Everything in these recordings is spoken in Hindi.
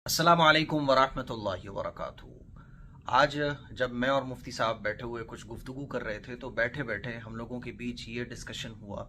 अस्सलामु अलैकुम वरहमतुल्लाहि वबरकातुहू। आज जब मैं और मुफ्ती साहब बैठे हुए कुछ गुफ्तगू कर रहे थे तो बैठे बैठे हम लोगों के बीच ये डिस्कशन हुआ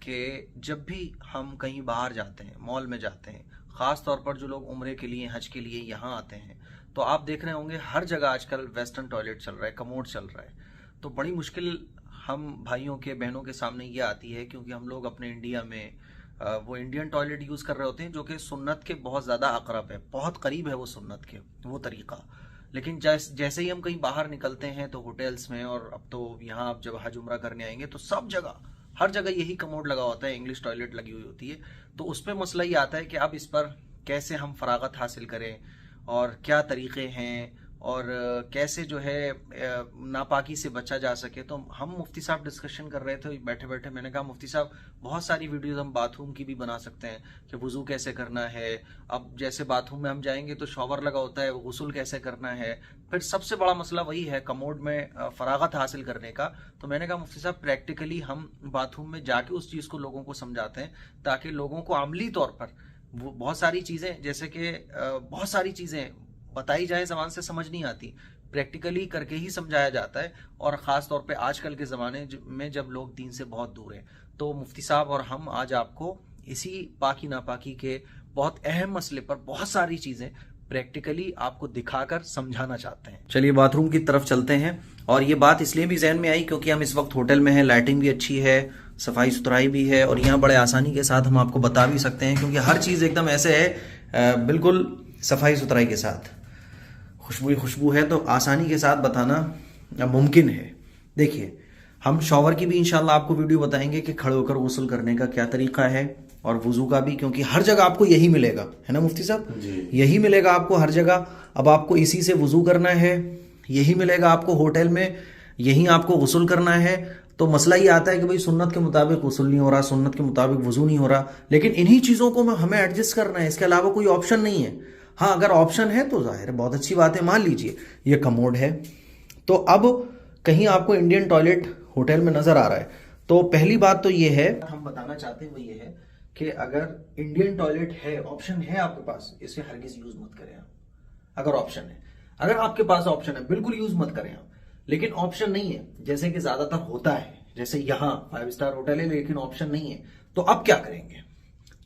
कि जब भी हम कहीं बाहर जाते हैं, मॉल में जाते हैं, ख़ास तौर पर जो लोग उम्रे के लिए, हज के लिए यहाँ आते हैं, तो आप देख रहे होंगे हर जगह आजकल वेस्टर्न टॉयलेट चल रहा है, कमोड चल रहा है। तो बड़ी मुश्किल हम भाइयों के, बहनों के सामने ये आती है क्योंकि हम लोग अपने इंडिया में वो इंडियन टॉयलेट यूज़ कर रहे होते हैं जो कि सुन्नत के बहुत ज़्यादा अकरब है, बहुत करीब है वो सुन्नत के, वो तरीका। लेकिन जैसे ही हम कहीं बाहर निकलते हैं तो होटल्स में, और अब तो यहाँ आप जब हज उम्रा करने आएंगे तो सब जगह, हर जगह यही कमोड लगा होता है, इंग्लिश टॉयलेट लगी हुई होती है। तो उस पर मसला ये आता है कि अब इस पर कैसे हम फरागत हासिल करें और क्या तरीक़े हैं और कैसे जो है नापाकी से बचा जा सके। तो हम मुफ्ती साहब डिस्कशन कर रहे थे बैठे बैठे। मैंने कहा मुफ्ती साहब, बहुत सारी वीडियोस हम बाथरूम की भी बना सकते हैं कि वज़ू कैसे करना है। अब जैसे बाथरूम में हम जाएंगे तो शॉवर लगा होता है, गुस्ल कैसे करना है। फिर सबसे बड़ा मसला वही है कमोड में फरागत हासिल करने का। तो मैंने कहा मुफ्ती साहब, प्रैक्टिकली हम बाथरूम में जाके उस चीज़ को लोगों को समझाते हैं ताकि लोगों को अमली तौर पर वो बहुत सारी चीज़ें, जैसे कि बहुत सारी चीज़ें बताई जाए ज़बान से समझ नहीं आती, प्रैक्टिकली करके ही समझाया जाता है। और ख़ास तौर पे आजकल के ज़माने में जब लोग दीन से बहुत दूर हैं, तो मुफ्ती साहब और हम आज आपको इसी पाकी नापाकी के बहुत अहम मसले पर बहुत सारी चीज़ें प्रैक्टिकली आपको दिखाकर समझाना चाहते हैं। चलिए बाथरूम की तरफ चलते हैं। और ये बात इसलिए भी जहन में आई क्योंकि हम इस वक्त होटल में हैं, लाइटिंग भी अच्छी है, सफाई सुथराई भी है, और यहाँ बड़े आसानी के साथ हम आपको बता भी सकते हैं क्योंकि हर चीज़ एकदम ऐसे है, बिल्कुल सफाई सुथराई के साथ, खुशबू ही खुशबू है, तो आसानी के साथ बताना मुमकिन है। देखिए, हम शॉवर की भी इंशाल्लाह आपको वीडियो बताएंगे कि खड़े होकर गुस्ल करने का क्या तरीका है, और वुजू का भी, क्योंकि हर जगह आपको यही मिलेगा, है ना मुफ्ती साहब? यही मिलेगा आपको हर जगह। अब आपको इसी से वुजू करना है, यही मिलेगा आपको होटल में, यही आपको गुस्ल करना है। तो मसला ये आता है कि भाई सुन्नत के मुताबिक गुस्ल नहीं हो रहा, सुन्नत के मुताबिक वुजू नहीं हो रहा, लेकिन इन्हीं चीज़ों को हमें एडजस्ट करना है, इसके अलावा कोई ऑप्शन नहीं है। हाँ, अगर ऑप्शन है तो जाहिर है बहुत अच्छी बात है। मान लीजिए ये कमोड है, तो अब कहीं आपको इंडियन टॉयलेट होटल में नजर आ रहा है, तो पहली बात तो ये है, हम बताना चाहते हैं वो ये है कि अगर इंडियन टॉयलेट है, ऑप्शन है आपके पास, इसे हरगिज यूज मत करें आप। अगर ऑप्शन है, अगर आपके पास ऑप्शन है, बिल्कुल यूज मत करें आप। लेकिन ऑप्शन नहीं है, जैसे कि ज्यादातर होता है, जैसे यहाँ 5 स्टार होटल है लेकिन ऑप्शन नहीं है, तो अब क्या करेंगे?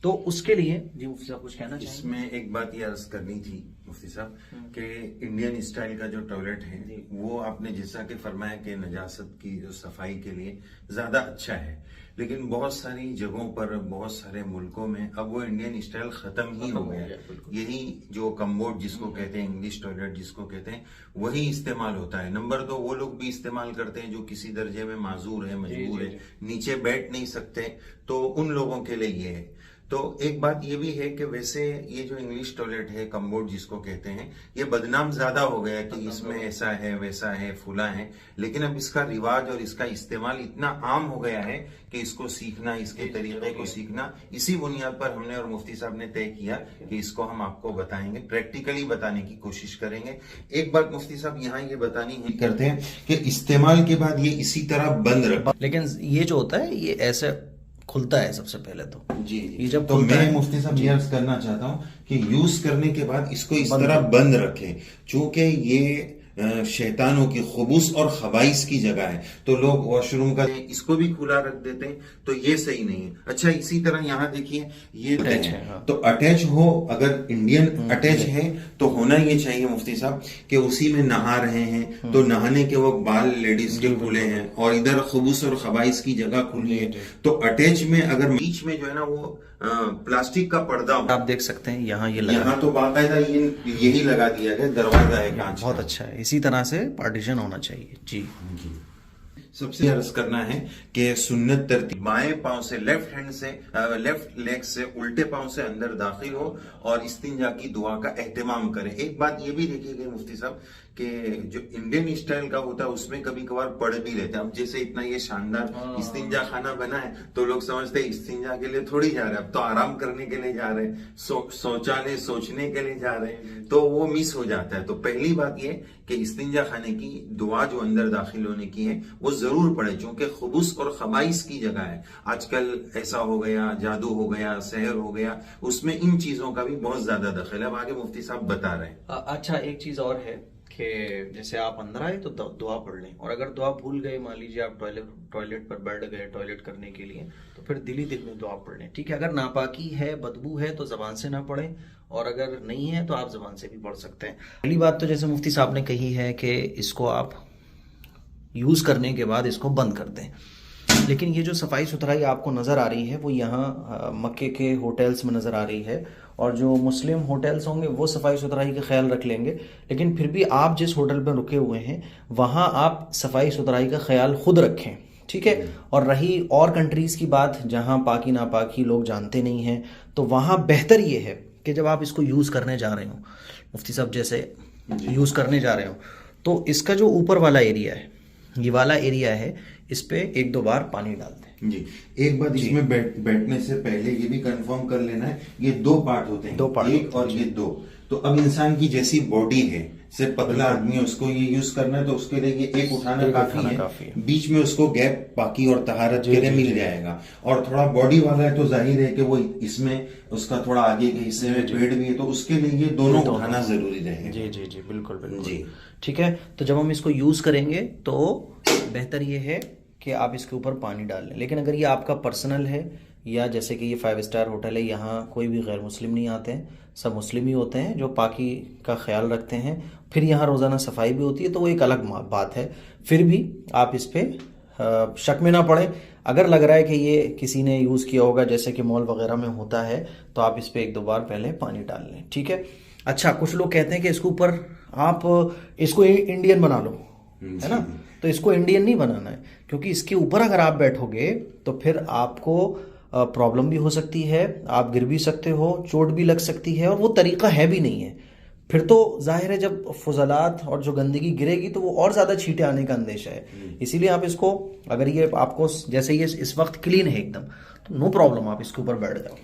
तो उसके लिए जी मुफ्ती साहब कुछ कहना चाहिए? इसमें एक बात ये अर्ज करनी थी मुफ्ती साहब कि इंडियन स्टाइल का जो टॉयलेट है वो आपने जैसा कि फरमाया कि नजासत की जो सफाई के लिए ज्यादा अच्छा है, लेकिन बहुत सारी जगहों पर, बहुत सारे मुल्कों में अब वो इंडियन स्टाइल खत्म ही हो गया है। यही जो कम्बोर्ड जिसको कहते हैं, इंग्लिश टॉयलेट जिसको कहते हैं, वही इस्तेमाल होता है। नंबर 2, वो लोग भी इस्तेमाल करते हैं जो किसी दर्जे में माजूर है, मजबूर है, नीचे बैठ नहीं सकते, तो उन लोगों के लिए ये है। तो एक बात ये भी है कि वैसे ये जो इंग्लिश टॉयलेट है, कम्बोर्ड जिसको कहते हैं, ये बदनाम ज्यादा हो गया कि इसमें ऐसा है, वैसा है, फुला है, लेकिन अब इसका रिवाज और इसका इस्तेमाल इतना आम हो गया है कि इसको सीखना, इसके तरीके को सीखना, इसी बुनियाद पर हमने और मुफ्ती साहब ने तय किया कि इसको हम आपको बताएंगे, प्रैक्टिकली बताने की कोशिश करेंगे। एक बात मुफ्ती साहब यहाँ ये बतानी ही करते हैं कि इस्तेमाल के बाद ये इसी तरह बंद रख, लेकिन ये जो होता है ये ऐसे खुलता है सबसे पहले तो जी। ये जब तो मैं मुफ्ती साहब ये अर्ज करना चाहता हूँ कि यूज करने के बाद इसको इस तरह बंद रखें, चूंकि ये शैतानों की खुबूस और खबाइस की जगह है, तो लोग वॉशरूम का इसको भी खुला रख देते हैं, तो ये सही नहीं है। अच्छा, इसी तरह यहाँ देखिए ये अटैच है, हाँ। तो अटैच हो, अगर इंडियन अटैच है तो होना ये चाहिए मुफ्ती साहब कि उसी में नहा रहे हैं तो नहाने के वक्त बाल लेडीज के खुले हैं और इधर खुबूस और खबाइस की जगह खुली है, तो अटैच में अगर बीच में जो है ना वो प्लास्टिक का पर्दा, आप देख सकते हैं यहाँ ये यहाँ तो बाकायदा यही लगा दिया गया, दरवाजा है कांच, बहुत अच्छा है। इसी तरह से पार्टीशन होना चाहिए जी। सबसे अर्ज करना है कि सुन्नत तरतीब बाएं पांव से, लेफ्ट हैंड से, लेफ्ट लेग से उल्टे पांव से अंदर दाखिल हो और इस्तिंजा की दुआ का एहतमाम करें। एक बात ये भी देखिएगा मुफ्ती साहब कि जो इंडियन स्टाइल का होता है उसमें कभी कभार पढ़ भी लेते हैं। अब जैसे इतना ये शानदार इस्तिंजा खाना बना है तो लोग समझते हैं इस्तिंजा के लिए थोड़ी जा रहे हैं, अब तो आराम करने के लिए जा रहे हैं, शौचालय सोचने के लिए जा रहे हैं, तो वो मिस हो जाता है। तो पहली बात ये कि इस्तिंजा खाने की दुआ जो अंदर दाखिल होने की है वो जरूर पढ़े, क्योंकि खुबूस और खबाइस की जगह है। आजकल ऐसा हो गया, जादू हो गया, सहर हो गया, उसमें इन चीजों का भी बहुत ज्यादा दखल है। अब आगे मुफ्ती साहब बता रहे हैं। अच्छा, एक चीज और है कि जैसे आप अंदर आए तो दुआ पढ़ लें, और अगर दुआ भूल गए, मान लीजिए आप टॉयलेट पर बैठ गए टॉयलेट करने के लिए, तो फिर दिली दिल में दुआ पढ़ लें, ठीक है। अगर नापाकी है, बदबू है, तो जबान से ना पढ़ें, और अगर नहीं है तो आप जबान से भी पढ़ सकते हैं। पहली बात तो जैसे मुफ्ती साहब ने कही है कि इसको आप यूज़ करने के बाद इसको बंद कर दें, लेकिन ये जो सफाई सुथराई आपको नज़र आ रही है वो यहाँ मक्के के होटल्स में नज़र आ रही है, और जो मुस्लिम होटल्स होंगे वो सफाई सुथराई का ख्याल रख लेंगे, लेकिन फिर भी आप जिस होटल पर रुके हुए हैं वहाँ आप सफाई सुथराई का ख्याल खुद रखें, ठीक है। और रही और कंट्रीज़ की बात जहाँ पाकी नापाकी लोग जानते नहीं हैं, तो वहाँ बेहतर ये है कि जब आप इसको यूज़ करने जा रहे हो, मुफ्ती साहब जैसे यूज़ करने जा रहे हो, तो इसका जो ऊपर वाला एरिया है, ये वाला एरिया है, इस पे 1-2 बार पानी डाल दें। जी, एक बात इसमें बैठने से पहले ये भी कंफर्म कर लेना है, ये 2 पार्ट होते हैं, 2 पार्ट, एक और ये 2। तो अब इंसान की जैसी बॉडी है, से पतला आदमी है, उसको ये यूज करना है, तो उसके लिए ये एक उठाना काफी है। बीच में उसको गैप पाकी और तहारत के लिए मिल जाएगा। और थोड़ा बॉडी वाला है तो जाहिर है कि वो इसमें उसका थोड़ा आगे के हिस्से में पेड़ भी है, तो उसके लिए ये दोनों उठाना जरूरी रहेगा। जी जी जी, बिल्कुल जी, ठीक है। तो जब हम इसको यूज करेंगे तो बेहतर ये है कि आप इसके ऊपर पानी डाल लें, लेकिन अगर ये आपका पर्सनल है, या जैसे कि ये 5 स्टार होटल है, यहाँ कोई भी गैर मुस्लिम नहीं आते हैं, सब मुस्लिम ही होते हैं जो पाकी का ख्याल रखते हैं, फिर यहाँ रोज़ाना सफाई भी होती है, तो वो एक अलग बात है। फिर भी आप इस पर शक में ना पड़े। अगर लग रहा है कि ये किसी ने यूज़ किया होगा, जैसे कि मॉल वगैरह में होता है, तो आप इस पर 1-2 बार पहले पानी डाल लें, ठीक है। अच्छा, कुछ लोग कहते हैं कि इसके ऊपर आप इसको इंडियन बना लो, है ना, तो इसको इंडियन नहीं बनाना है, क्योंकि इसके ऊपर अगर आप बैठोगे तो फिर आपको प्रॉब्लम भी हो सकती है, आप गिर भी सकते हो, चोट भी लग सकती है, और वो तरीका है भी नहीं है। फिर तो जाहिर है जब फुजलात और जो गंदगी गिरेगी तो वो और ज़्यादा छींटे आने का अंदेशा है। इसीलिए आप इसको, अगर ये आपको जैसे ये इस वक्त क्लीन है एकदम, तो नो प्रॉब्लम, आप इसके ऊपर बैठ जाओ,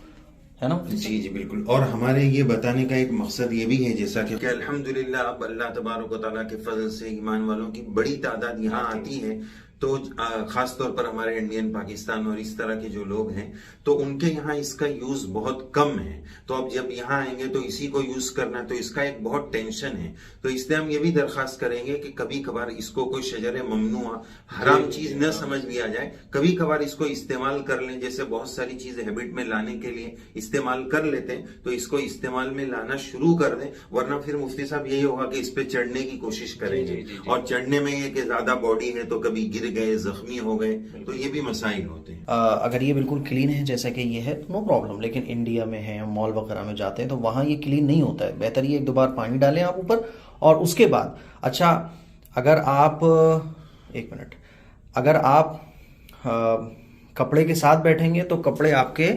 है ना। जी जी बिल्कुल। और हमारे ये बताने का एक मकसद ये भी है, जैसा कि अल्हम्दुलिल्लाह अब अल्लाह तबारक व तआला के फजल से ईमान वालों की बड़ी तादाद यहाँ आती है, तो खास तौर पर हमारे इंडियन, पाकिस्तान और इस तरह के जो लोग हैं, तो उनके यहाँ इसका यूज बहुत कम है। तो अब जब यहाँ आएंगे तो इसी को यूज करना है, तो इसका एक बहुत टेंशन है। तो इसलिए हम ये भी दरखास्त करेंगे कि कभी कभार इसको कोई शजर ममनुआ, हराम चीज न समझ लिया जाए, कभी कभार इसको इस्तेमाल कर लें। जैसे बहुत सारी चीजें हैबिट में लाने के लिए इस्तेमाल कर लेते हैं, तो इसको इस्तेमाल में लाना शुरू कर दें, वरना फिर मुफ्ती साहब यही होगा कि इस पे चढ़ने की कोशिश करेंगे, और चढ़ने में ये कि ज्यादा बॉडी है तो कभी गिर गए, जख्मी हो गए, तो ये भी मसाइल होते हैं। अगर ये बिल्कुल क्लीन है जैसा कि ये है तो नो प्रॉब्लम, लेकिन इंडिया में है, मॉल वगैरह में जाते हैं तो वहाँ ये क्लीन नहीं होता है। बेहतर ये 1-2 बार पानी डालें आप ऊपर, और उसके बाद अच्छा, अगर आप अगर आप कपड़े के साथ बैठेंगे तो कपड़े आपके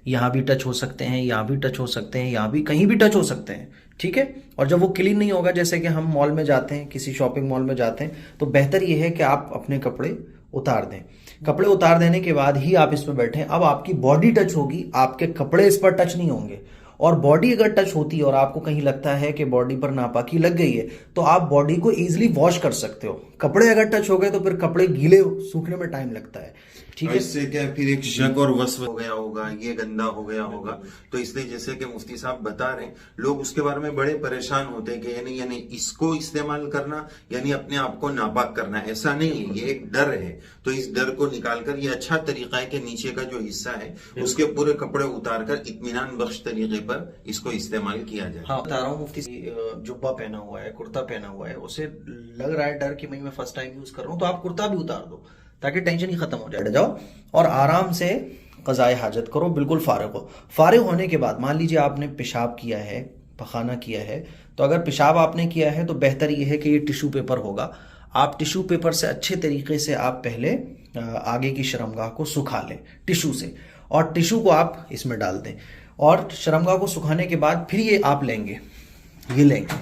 यहाँ भी टच हो सकते हैं, यहाँ भी टच हो सकते हैं, यहाँ भी कहीं भी टच हो सकते हैं, ठीक है। और जब वो क्लीन नहीं होगा, जैसे कि हम मॉल में जाते हैं, किसी शॉपिंग मॉल में जाते हैं, तो बेहतर ये है कि आप अपने कपड़े उतार दें। कपड़े उतार देने के बाद ही आप इस पर बैठें। अब आपकी बॉडी टच होगी, आपके कपड़े इस पर टच नहीं होंगे। और बॉडी अगर टच होती है और आपको कहीं लगता है कि बॉडी पर नापाकी लग गई है, तो आप बॉडी को इजीली वॉश कर सकते हो। कपड़े अगर टच हो गए तो फिर कपड़े गीले सूखने में टाइम लगता है, ठीक है। इससे क्या फिर एक शक और वस्व हो गया होगा, ये गंदा हो गया होगा, तो इसलिए जैसे कि मुफ्ती साहब बता रहे हैं, लोग उसके बारे में बड़े परेशान होते हैं कि यानी इसको इस्तेमाल करना यानी अपने आप को नापाक करना। ऐसा नहीं है, ये एक डर है। तो इस डर को निकालकर ये अच्छा तरीका है कि नीचे का जो हिस्सा है उसके पूरे कपड़े उतार कर इत्मीनान बख्श तरीके पर इसको इस्तेमाल किया जाए। हाँ, बता रहा हूँ, मुफ्ती जुब्बा पहना हुआ है, कुर्ता पहना हुआ है, उसे लग रहा है डर कि मैं फर्स्ट टाइम यूज कर रहा हूँ, तो आप कुर्ता भी उतार दो ताकि टेंशन ही खत्म हो जाए। जाओ और आराम से क़ज़ाए हाजत करो, बिल्कुल फारिग हो। फारिग होने के बाद मान लीजिए आपने पेशाब किया है, पखाना किया है, तो अगर पेशाब आपने किया है तो बेहतर ये है कि ये टिश्यू पेपर होगा। आप टिश्यू पेपर से अच्छे तरीके से आप पहले आगे की शर्मगाह को सुखा लें टिश्यू से, और टिश्यू को आप इसमें डाल दें, और शर्मगाह को सुखाने के बाद फिर ये आप लेंगे, ये लेंगे,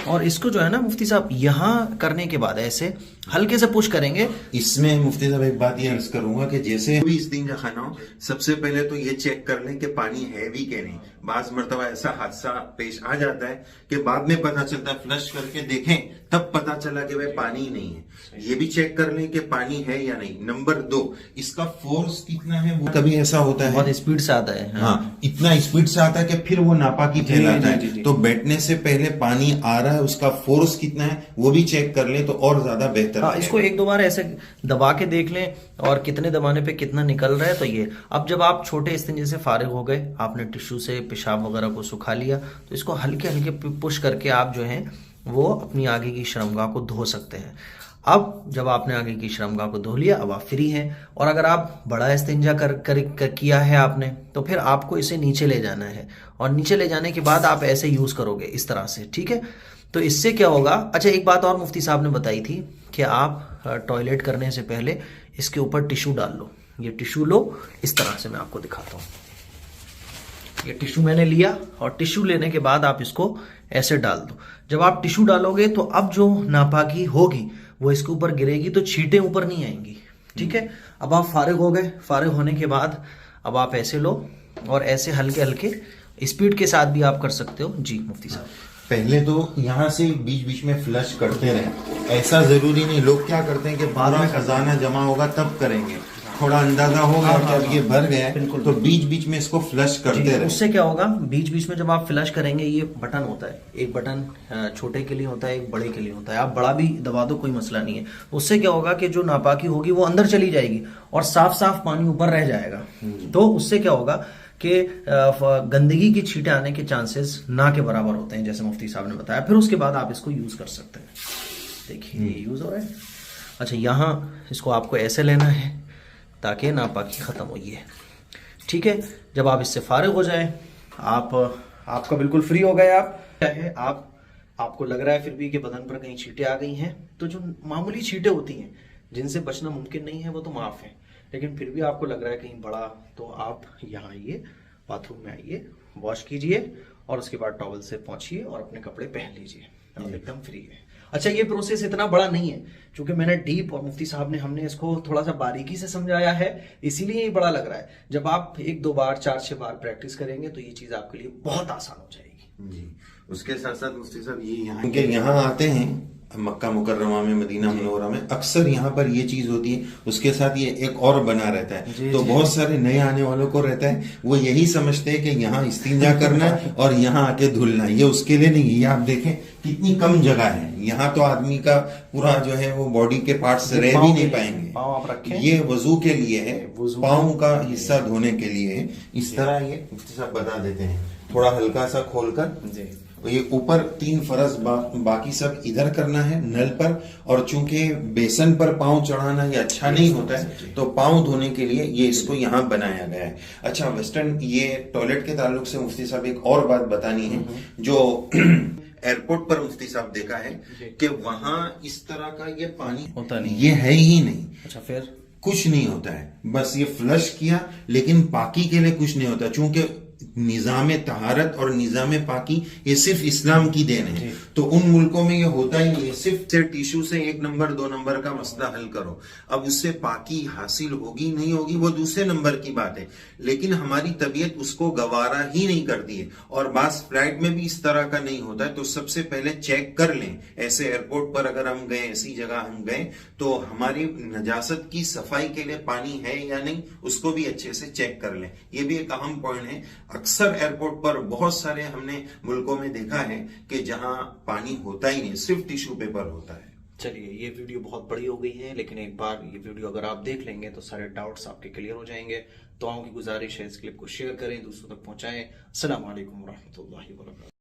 और इसको जो है ना मुफ्ती साहब यहाँ करने के बाद ऐसे हल्के से पुश करेंगे। इसमें मुफ्ती साहब एक बात ये अर्ज करूंगा कि जैसे भी इस्तिंजा खाना हो, सबसे पहले तो ये चेक कर लें कि पानी है भी कि नहीं। बाज मर्तबा ऐसा हादसा पेश आ जाता है कि बाद में पता चलता है, फ्लश करके देखें तब पता चला कि भाई पानी ही नहीं है। ये भी चेक कर लें कि पानी है या नहीं। नंबर 2, इसका फोर्स कितना है। वो कभी ऐसा होता है बहुत स्पीड से आता है। हाँ, इतना स्पीड से आता है कि फिर वो नापाकी फैलाता है। तो बैठने से पहले पानी आ रहा है, उसका फोर्स कितना है वो भी चेक कर ले तो और ज्यादा बेहतर है। इसको 1-2 बार ऐसे दबा के देख लें और कितने दबाने पे कितना निकल रहा है। तो ये अब जब आप छोटे इस्तिंजे से फारिग हो गए, आपने टिश्यू से पेशाब वगैरह को सुखा लिया, तो इसको हल्के हल्के पुश करके आप जो है वो अपनी आगे की शर्मगाह को धो सकते हैं। अब जब आपने आगे की शर्मगाह को धो लिया, अब आप फ्री हैं। और अगर आप बड़ा इस्तिंजा किया है आपने, तो फिर आपको इसे नीचे ले जाना है और नीचे ले जाने के बाद आप ऐसे यूज करोगे इस तरह से, ठीक है। तो इससे क्या होगा, अच्छा एक बात और मुफ्ती साहब ने बताई थी कि आप टॉयलेट करने से पहले इसके ऊपर टिश्यू डाल लो। ये टिश्यू लो, इस तरह से मैं आपको दिखाता हूँ। ये टिश्यू मैंने लिया और टिश्यू लेने के बाद आप इसको ऐसे डाल दो। जब आप टिश्यू डालोगे तो अब जो नापाकी होगी वो इसके ऊपर गिरेगी, तो छींटें ऊपर नहीं आएंगी, ठीक है। अब आप फारिग हो गए। फारिग होने के बाद अब आप ऐसे लो और ऐसे हल्के हल्के स्पीड के साथ भी आप कर सकते हो। जी मुफ्ती साहब, पहले तो यहाँ से बीच बीच में फ्लश करते रहे, ऐसा जरूरी नहीं। लोग क्या करते हैं कि बाद में खजाना जमा होगा तब करेंगे, थोड़ा अंदाजा होगा और जब ये भर गया है तो बीच बीच में इसको फ्लश करते रहे। उससे क्या होगा, बीच बीच में जब आप फ्लश करेंगे, ये बटन होता है, एक बटन छोटे के लिए होता है, एक बड़े के लिए होता है। आप बड़ा भी दबा दो, कोई मसला नहीं है। उससे क्या होगा कि जो नापाकी होगी वो अंदर चली जाएगी और साफ साफ पानी ऊपर रह जाएगा। तो उससे क्या होगा कि गंदगी की छींटें आने के चांसेस ना के बराबर होते हैं, जैसे मुफ्ती साहब ने बताया। फिर उसके बाद आप इसको यूज कर सकते हैं। देखिए ये यूज हो रहा है। अच्छा, यहाँ इसको आपको ऐसे लेना है ताकि नापाकी खत्म हो। ये ठीक है। जब आप इससे फारिग हो जाए, आपका बिल्कुल फ्री हो गए। आप क्या है, आपको लग रहा है फिर भी कि बदन पर कहीं छींटें आ गई हैं, तो जो मामूली छींटें होती हैं जिनसे बचना मुमकिन नहीं है वो तो माफ है, लेकिन फिर भी आपको लग रहा है कहीं बड़ा, तो आप यहाँ आइए, बाथरूम में आइए, वॉश कीजिए और उसके बाद टॉवल से पोंछिए और अपने कपड़े पहन लीजिए, आप एकदम फ्री है। अच्छा, ये प्रोसेस इतना बड़ा नहीं है, क्योंकि मैंने डीप और मुफ्ती साहब ने हमने इसको थोड़ा सा बारीकी से समझाया है, इसीलिए ये बड़ा लग रहा है। जब आप 1-2 बार 4-6 बार प्रैक्टिस करेंगे तो ये चीज आपके लिए बहुत आसान हो जाएगी। जी, उसके साथ साथ मुफ्ती साहब ये यहाँ आते हैं मक्का मुकर्रमा में, मदीना मुनव्वरा में, अक्सर यहाँ पर ये चीज होती है। उसके साथ ये एक और बना रहता है, तो बहुत सारे नए आने वालों को रहता है, वो यही समझते हैं कि यहाँ इस्तिंजा करना और यहाँ आके धुलना। ये उसके लिए नहीं है। ये आप देखें कितनी कम जगह है। यहाँ तो आदमी का पूरा जो है वो बॉडी के पार्ट्स रह भी नहीं पाएंगे। ये वजू के लिए है, पाँव का हिस्सा धोने के लिए है। इस तरह ये मुफ्ती साहब बता देते हैं, थोड़ा हल्का सा खोलकर। तो ये ऊपर 3 फरज बाकी सब इधर करना है नल पर। और चूंकि बेसन पर पाँव चढ़ाना ये अच्छा नहीं होता है, तो पाँव धोने के लिए ये इसको यहाँ बनाया गया है। अच्छा, वेस्टर्न ये टॉयलेट के ताल्लुक से मुफ्ती साहब एक और बात बतानी है। जो एयरपोर्ट पर मुफ्ती साहब देखा है कि वहां इस तरह का ये पानी होता नहीं, ये है ही नहीं। अच्छा, फिर कुछ नहीं होता है, बस ये फ्लश किया, लेकिन पाकी के लिए कुछ नहीं होता। चूंकि निजाम तहारत और निजाम पाकी ये सिर्फ इस्लाम की देन है, तो उन मुल्कों में ये होता ही नहीं है। सिर्फ से टिश्यू से 1 नंबर 2 नंबर का मसला हल करो। अब उससे पाकी हासिल होगी नहीं होगी वो दूसरे नंबर की बात है, लेकिन हमारी तबीयत उसको गवारा ही नहीं करती है। और बास फ्लाइट में भी इस तरह का नहीं होता है। तो सबसे पहले चेक कर लें, ऐसे एयरपोर्ट पर अगर हम गए, ऐसी जगह हम गए, तो हमारी नजासत की सफाई के लिए पानी है या नहीं, उसको भी अच्छे से चेक कर लें। ये भी एक अहम पॉइंट है। अक्सर एयरपोर्ट पर बहुत सारे हमने मुल्कों में देखा है कि जहां पानी होता ही नहीं, सिर्फ टिश्यू पेपर होता है। चलिए, ये वीडियो बहुत बड़ी हो गई है, लेकिन एक बार ये वीडियो अगर आप देख लेंगे तो सारे डाउट्स आपके क्लियर हो जाएंगे। तो की गुजारिश है, इस क्लिप को शेयर करें, दूसरों तक पहुंचाएं। अस्सलाम वालेकुम रहमतुल्लाहि व बरकातहू।